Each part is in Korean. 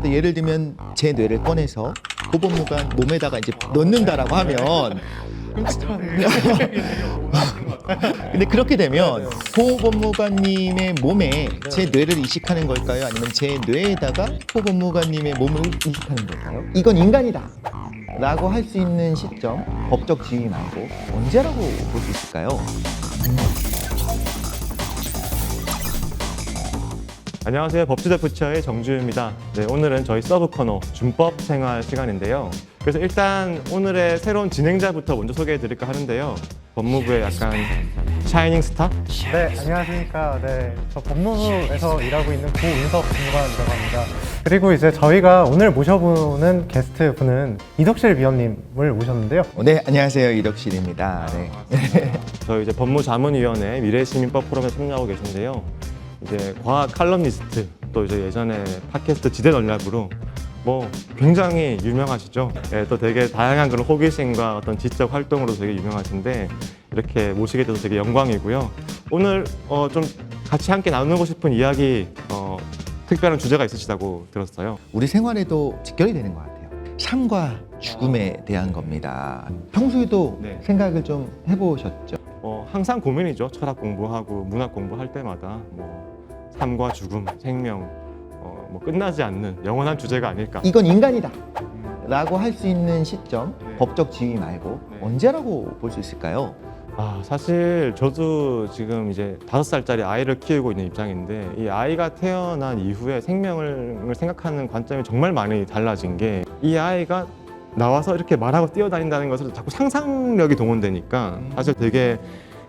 그래도 예를 들면 제 뇌를 꺼내서 고법무관 몸에다가 이제 넣는다라고 하면 근데 그렇게 되면 고법무관님의 몸에 제 뇌를 이식하는 걸까요? 아니면 제 뇌에다가 고법무관님의 몸을 이식하는 걸까요? 이건 인간이다 라고 할 수 있는 시점, 법적 지위 말고 언제라고 볼 수 있을까요? 안녕하세요. 법지대 부처의 정주입니다. 네, 오늘은 저희 서브 코너 준법 생활 시간인데요. 그래서 일단 오늘의 새로운 진행자부터 먼저 소개해 드릴까 하는데요. 법무부의 약간 샤이닝 스타? 네, 안녕하십니까. 네, 저 법무부에서 일하고 있는 고은석 법무관이라고 합니다. 그리고 이제 저희가 오늘 모셔보는 게스트 분은 이덕실 위원님을 모셨는데요. 네, 안녕하세요. 이덕실입니다. 네. 저희 이제 법무자문위원회 미래시민법 포럼에 참여하고 계신데요. 이제 과학 칼럼니스트, 또 이제 예전에 팟캐스트 지대 전략으로 뭐 굉장히 유명하시죠. 네, 또 되게 다양한 그런 호기심과 어떤 지적 활동으로 되게 유명하신데 이렇게 모시게 돼서 되게 영광이고요. 오늘 좀 같이 함께 나누고 싶은 이야기 특별한 주제가 있으시다고 들었어요. 우리 생활에도 직결이 되는 것 같아요. 삶과 죽음에 대한 겁니다. 평소에도 네. 생각을 좀 해보셨죠? 항상 고민이죠. 철학 공부하고 문학 공부할 때마다 뭐 삶과 죽음, 생명 뭐 끝나지 않는 영원한 주제가 아닐까. 이건 인간이다 라고 할 수 있는 시점, 네. 법적 지위 말고 네. 언제라고 볼 수 있을까요? 사실 저도 지금 이제 5살짜리 아이를 키우고 있는 입장인데 이 아이가 태어난 이후에 생명을 생각하는 관점이 정말 많이 달라진 게 이 아이가 나와서 이렇게 말하고 뛰어다닌다는 것을 자꾸 상상력이 동원되니까 사실 되게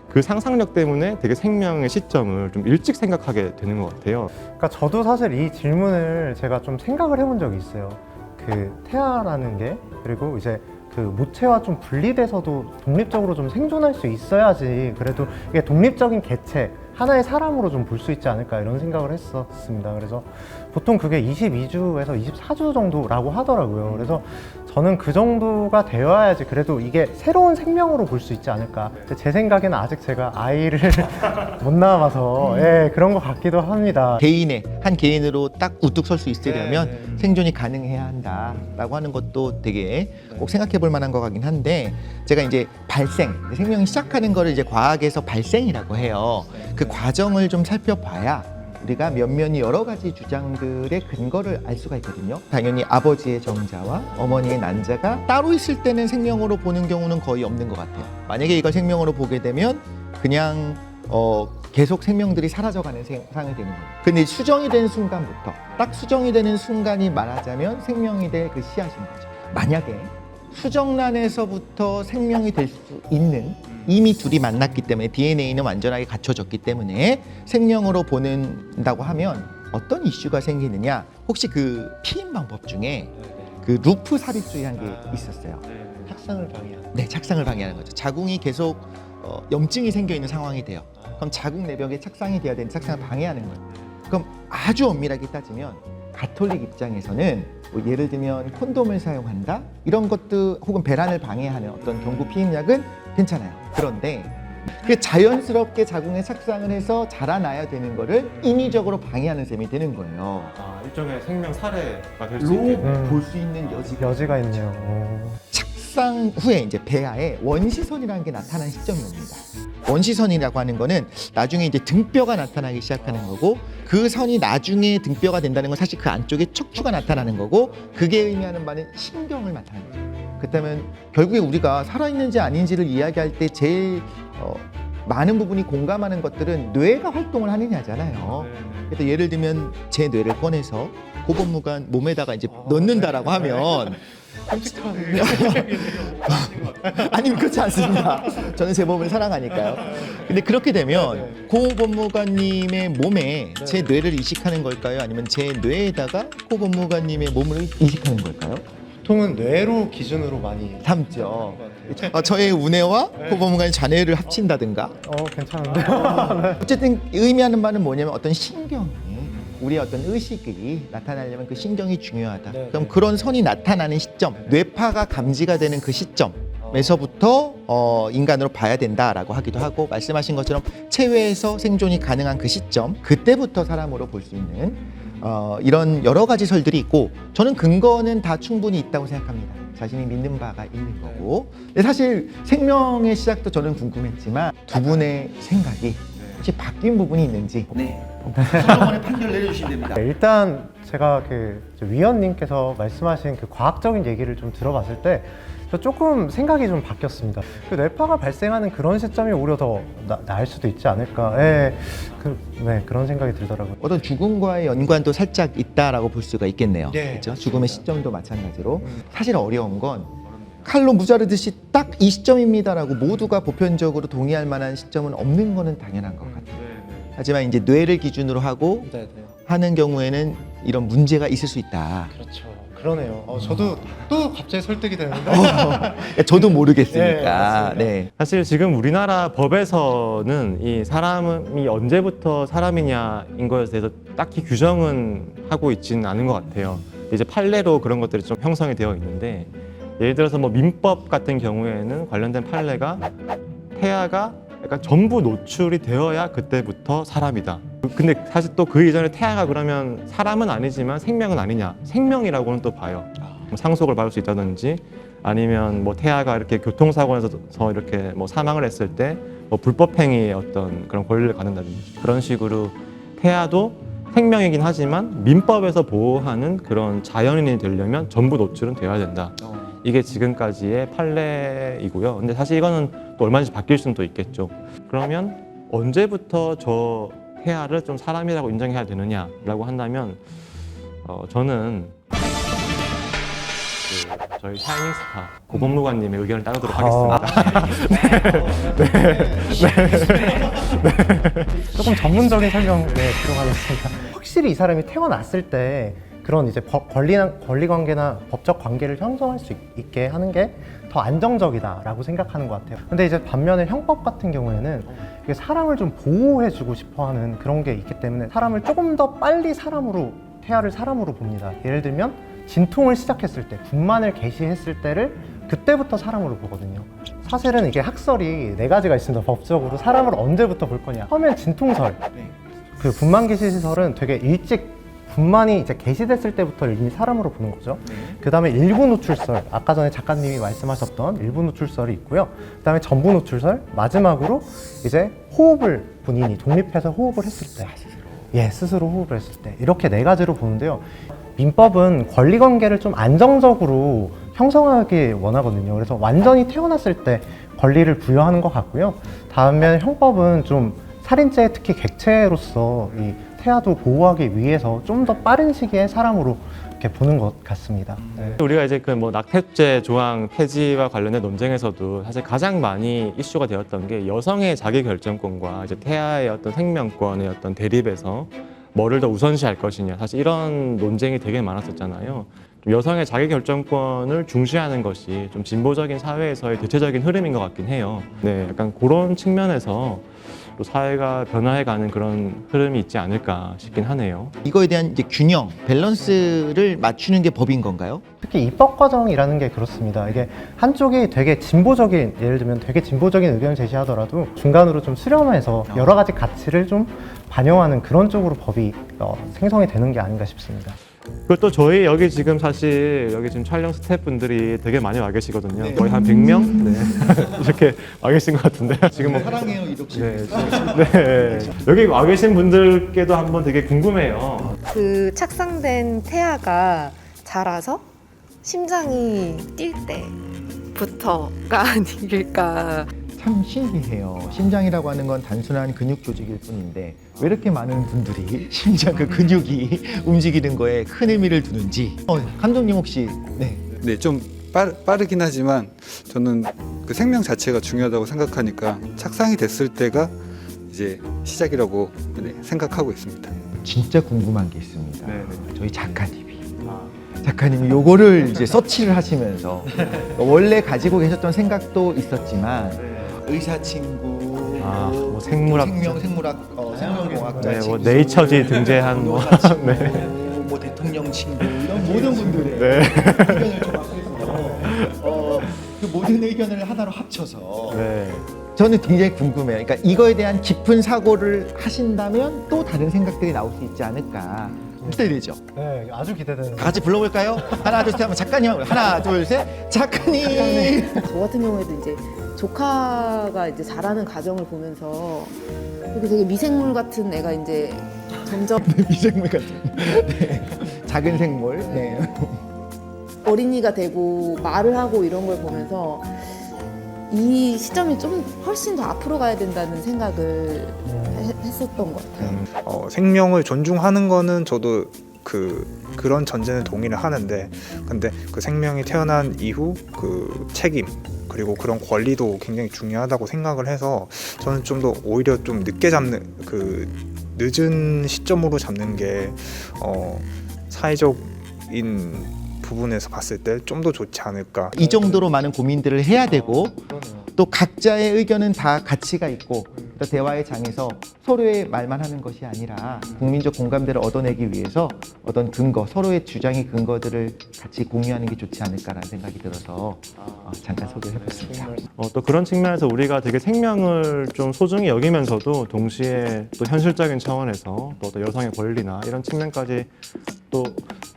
그 상상력 때문에 되게 생명의 시점을 좀 일찍 생각하게 되는 것 같아요. 그러니까 저도 사실 이 질문을 제가 좀 생각을 해본 적이 있어요. 그 태아라는 게, 그리고 이제 그 모체와 좀 분리돼서도 독립적으로 좀 생존할 수 있어야지 그래도 이게 독립적인 개체, 하나의 사람으로 좀 볼 수 있지 않을까 이런 생각을 했었습니다. 그래서 보통 그게 22주에서 24주 정도라고 하더라고요. 그래서 저는 그 정도가 되어야지 그래도 이게 새로운 생명으로 볼 수 있지 않을까. 제 생각에는 아직 제가 아이를 못 낳아봐서 그런 것 같기도 합니다. 한 개인으로 딱 우뚝 설 수 있으려면 생존이 가능해야 한다라고 하는 것도 되게 꼭 생각해 볼 만한 것 같긴 한데, 제가 이제 생명이 시작하는 거를 이제 과학에서 발생이라고 해요. 그 과정을 좀 살펴봐야 우리가 면면이 여러 가지 주장들의 근거를 알 수가 있거든요. 당연히 아버지의 정자와 어머니의 난자가 따로 있을 때는 생명으로 보는 경우는 거의 없는 것 같아요. 만약에 이걸 생명으로 보게 되면 그냥 계속 생명들이 사라져가는 상황이 되는 거예요. 근데 수정이 되는 순간부터, 딱 수정이 되는 순간이 말하자면 생명이 될 그 씨앗인 거죠. 만약에 수정란에서부터 생명이 될 수 있는, 이미 둘이 만났기 때문에 DNA는 완전하게 갖춰졌기 때문에 생명으로 보는다고 하면 어떤 이슈가 생기느냐, 혹시 그 피임 방법 중에 그 루프 삽입주의한 게 있었어요. 착상을 방해하는. 네, 착상을 방해하는 거죠. 자궁이 계속 염증이 생겨 있는 상황이 돼요. 그럼 자궁 내벽에 착상이 돼야 되는 착상을 방해하는 거예요. 그럼 아주 엄밀하게 따지면 가톨릭 입장에서는 뭐 예를 들면 콘돔을 사용한다 이런 것도, 혹은 배란을 방해하는 어떤 경구 피임약은 괜찮아요. 그런데 그 자연스럽게 자궁에 착상을 해서 자라나야 되는 거를 인위적으로 방해하는 셈이 되는 거예요. 일종의 생명 살해가 될 수 있겠네요. 볼 수 있는 여지가 있네요. 착상 후에 이제 배아에 원시선이라는 게 나타나는 시점이 옵니다. 원시선이라고 하는 거는 나중에 이제 등뼈가 나타나기 시작하는 거고, 그 선이 나중에 등뼈가 된다는 건 사실 그 안쪽에 척추가 나타나는 거고, 그게 의미하는 바는 신경을 나타내는 거예요. 그렇다면 결국에 우리가 살아있는지 아닌지를 이야기할 때 제일 많은 부분이 공감하는 것들은 뇌가 활동을 하느냐잖아요. 그래서 예를 들면 제 뇌를 꺼내서 고법무관 몸에다가 이제 넣는다라고 하면 아니면 그렇지 않습니다. 저는 제 몸을 사랑하니까요. 근데 그렇게 되면 고법무관님의 몸에 제 뇌를 이식하는 걸까요? 아니면 제 뇌에다가 고법무관님의 몸을 이식하는 걸까요? 보통은 뇌로 기준으로 많이 삼죠. 저의 우뇌와 고법무관의 자뇌를 합친다든가. 괜찮은데요? 어쨌든 의미하는 바는 뭐냐면 어떤 신경이, 우리의 어떤 의식이 나타나려면 그 신경이 중요하다. 그럼 그런 선이 나타나는 시점, 뇌파가 감지가 되는 그 시점에서부터 인간으로 봐야 된다라고 하기도 하고, 말씀하신 것처럼 체외에서 생존이 가능한 그 시점, 그때부터 사람으로 볼 수 있는 이런 여러 가지 설들이 있고 저는 근거는 다 충분히 있다고 생각합니다. 자신이 믿는 바가 있는 거고. 근데 사실 생명의 시작도 저는 궁금했지만 두 분의 생각이 혹시 바뀐 부분이 있는지 솔로몬의 판결 내려주시면 됩니다. 네, 일단 제가 그 위원님께서 말씀하신 그 과학적인 얘기를 좀 들어봤을 때 저 조금 생각이 좀 바뀌었습니다. 그 뇌파가 발생하는 그런 시점이 오히려 더 나을 수도 있지 않을까. 네, 그런 생각이 들더라고요. 어떤 죽음과의 연관도 살짝 있다라고 볼 수가 있겠네요. 네, 그렇죠? 죽음의 시점도 마찬가지로 사실 어려운 건 칼로 무자르듯이 딱 이 시점입니다라고 모두가 보편적으로 동의할 만한 시점은 없는 거는 당연한 것 같아요. 하지만 이제 뇌를 기준으로 하고 하는 경우에는 이런 문제가 있을 수 있다. 그렇죠. 그러네요. 저도 또 갑자기 설득이 되는데. 저도 네, 모르겠으니까. 맞습니다. 네. 사실 지금 우리나라 법에서는 이 사람이 언제부터 사람이냐인 것에 대해서 딱히 규정은 하고 있지는 않은 것 같아요. 이제 판례로 그런 것들이 좀 형성이 되어 있는데 예를 들어서 뭐 민법 같은 경우에는 관련된 판례가 태아가 약간 전부 노출이 되어야 그때부터 사람이다. 근데 사실 또 그 이전에 태아가 그러면 사람은 아니지만 생명은 아니냐? 생명이라고는 또 봐요. 뭐 상속을 받을 수 있다든지 아니면 뭐 태아가 이렇게 교통사고에서 이렇게 뭐 사망을 했을 때 뭐 불법행위의 어떤 그런 권리를 갖는다든지 그런 식으로 태아도 생명이긴 하지만 민법에서 보호하는 그런 자연인이 되려면 전부 노출은 되어야 된다. 이게 지금까지의 판례이고요. 근데 사실 이거는 또 얼마든지 바뀔 수는 또 있겠죠. 그러면 언제부터 저 태아를 좀 사람이라고 인정해야 되느냐라고 한다면 저는 저희 샤이닝스타 고법무관님의 의견을 따르도록 하겠습니다. 조금 전문적인 설명 들어가겠습니다. 확실히 이 사람이 태어났을 때 그런 이제 권리 관계나 법적 관계를 형성할 수 있게 하는 게 더 안정적이다라고 생각하는 것 같아요. 근데 이제 반면에 형법 같은 경우에는 이게 사람을 좀 보호해주고 싶어하는 그런 게 있기 때문에 사람을 조금 더 빨리 태아를 사람으로 봅니다. 예를 들면 진통을 시작했을 때, 분만을 개시했을 때를 그때부터 사람으로 보거든요. 사실은 이게 학설이 4가지가 있습니다. 법적으로 사람을 언제부터 볼 거냐. 처음엔 진통설. 그 분만 개시 시설은 되게 일찍 분만이 이제 개시됐을 때부터 이미 사람으로 보는 거죠. 그 다음에 일부 노출설, 아까 전에 작가님이 말씀하셨던 일부 노출설이 있고요. 그 다음에 전부 노출설, 마지막으로 이제 본인이 독립해서 호흡을 했을 때, 스스로 호흡을 했을 때, 이렇게 4가지로 보는데요. 민법은 권리관계를 좀 안정적으로 형성하기 원하거든요. 그래서 완전히 태어났을 때 권리를 부여하는 것 같고요. 다음에 형법은 좀 살인죄, 특히 객체로서 이 태아도 보호하기 위해서 좀 더 빠른 시기에 사람으로 이렇게 보는 것 같습니다. 우리가 이제 그 뭐 낙태죄 조항 폐지와 관련된 논쟁에서도 사실 가장 많이 이슈가 되었던 게 여성의 자기 결정권과 이제 태아의 어떤 생명권의 어떤 대립에서 뭐를 더 우선시할 것이냐, 사실 이런 논쟁이 되게 많았었잖아요. 좀 여성의 자기 결정권을 중시하는 것이 좀 진보적인 사회에서의 대체적인 흐름인 것 같긴 해요. 네, 약간 그런 측면에서 또 사회가 변화해가는 그런 흐름이 있지 않을까 싶긴 하네요. 이거에 대한 이제 균형, 밸런스를 맞추는 게 법인 건가요? 특히 입법 과정이라는 게 그렇습니다. 이게 한쪽이 되게 진보적인, 예를 들면 되게 진보적인 의견을 제시하더라도 중간으로 좀 수렴해서 여러 가지 가치를 좀 반영하는 그런 쪽으로 법이 생성이 되는 게 아닌가 싶습니다. 그리고 또 저희 여기 지금 사실 여기 지금 촬영 스태프분들이 되게 많이 와 계시거든요. 거의 한 100명? 네. 이렇게 와 계신 것 같은데 지금 뭐 사랑해요 이렇게. 네. 여기 와 계신 분들께도 한번 되게 궁금해요. 그 착상된 태아가 자라서 심장이 뛸 때부터가 아닐까. 참 신기해요. 심장이라고 하는 건 단순한 근육 조직일 뿐인데 왜 이렇게 많은 분들이 심장 그 근육이 움직이는 거에 큰 의미를 두는지. 감독님 혹시 네, 좀 빠르긴 하지만 저는 그 생명 자체가 중요하다고 생각하니까 착상이 됐을 때가 이제 시작이라고 생각하고 있습니다. 진짜 궁금한 게 있습니다. 네. 저희 작가님이 요거를 이제 서치를 하시면서 원래 가지고 계셨던 생각도 있었지만 의사 친구, 뭐 생물학, 생명학, 생명공학자 네, 친구, 뭐 네이처지 등재한 뭐 변호사 친구, 뭐 대통령 친구 이런 모든 분들의 의견을 좀 합해서 그 모든 의견을 하나로 합쳐서 네. 저는 굉장히 궁금해요. 그러니까 이거에 대한 깊은 사고를 하신다면 또 다른 생각들이 나올 수 있지 않을까. 기대되죠? 네, 아주 기대되는. 다 같이 불러볼까요? 하나 둘 셋 하면 작가님 하고 하나 둘 셋 작가님. 저 같은 경우에도 이제 조카가 이제 자라는 과정을 보면서 이렇게 되게 미생물 같은 애가 이제 점점 미생물 같은 네. 작은 생물. 네. 어린이가 되고 말을 하고 이런 걸 보면서 이 시점이 좀 훨씬 더 앞으로 가야 된다는 생각을 했었던 것 같아요. 생명을 존중하는 거는 저도 그런 전제는 동의를 하는데, 근데 그 생명이 태어난 이후 그 책임 그리고 그런 권리도 굉장히 중요하다고 생각을 해서 저는 좀 더 오히려 좀 늦게 잡는 그 늦은 시점으로 잡는 게 사회적인 부분에서 봤을 때 좀 더 좋지 않을까. 이 정도로 많은 고민들을 해야 되고 또 각자의 의견은 다 가치가 있고 또 대화의 장에서 서로의 말만 하는 것이 아니라 국민적 공감대를 얻어내기 위해서 어떤 근거, 서로의 주장의 근거들을 같이 공유하는 게 좋지 않을까라는 생각이 들어서 잠깐 소개해봤습니다. 또 그런 측면에서 우리가 되게 생명을 좀 소중히 여기면서도 동시에 또 현실적인 차원에서 또 어떤 여성의 권리나 이런 측면까지 또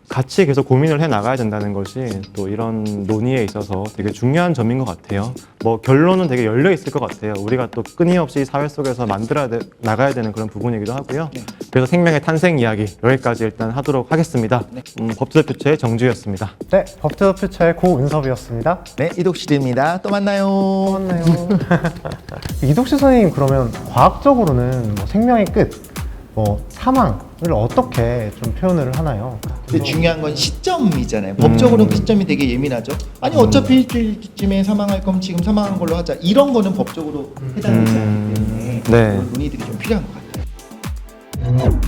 같이 계속 고민을 해 나가야 된다는 것이 또 이런 논의에 있어서 되게 중요한 점인 것 같아요. 뭐 결론은 되게 열려 있을 것 같아요. 우리가 또 끊임없이 사회 속에서 나가야 되는 그런 부분이기도 하고요. 그래서 생명의 탄생 이야기 여기까지 일단 하도록 하겠습니다. 법제도 퓨처의 정주였습니다. 네, 법제도 퓨처의 고은섭이었습니다. 네, 이독실입니다. 또 만나요. 또 만나요. 이독실 선생님, 그러면 과학적으로는 뭐 생명의 끝, 뭐 사망을 어떻게 좀 표현을 하나요? 근데 중요한 건 시점이잖아요. 법적으로는 그 시점이 되게 예민하죠. 아니 어차피 일주일쯤에 사망할 거면 지금 사망한 걸로 하자. 이런 거는 법적으로 해당되지 않기 때문에 네. 논의들이 좀 필요한 것 같아요.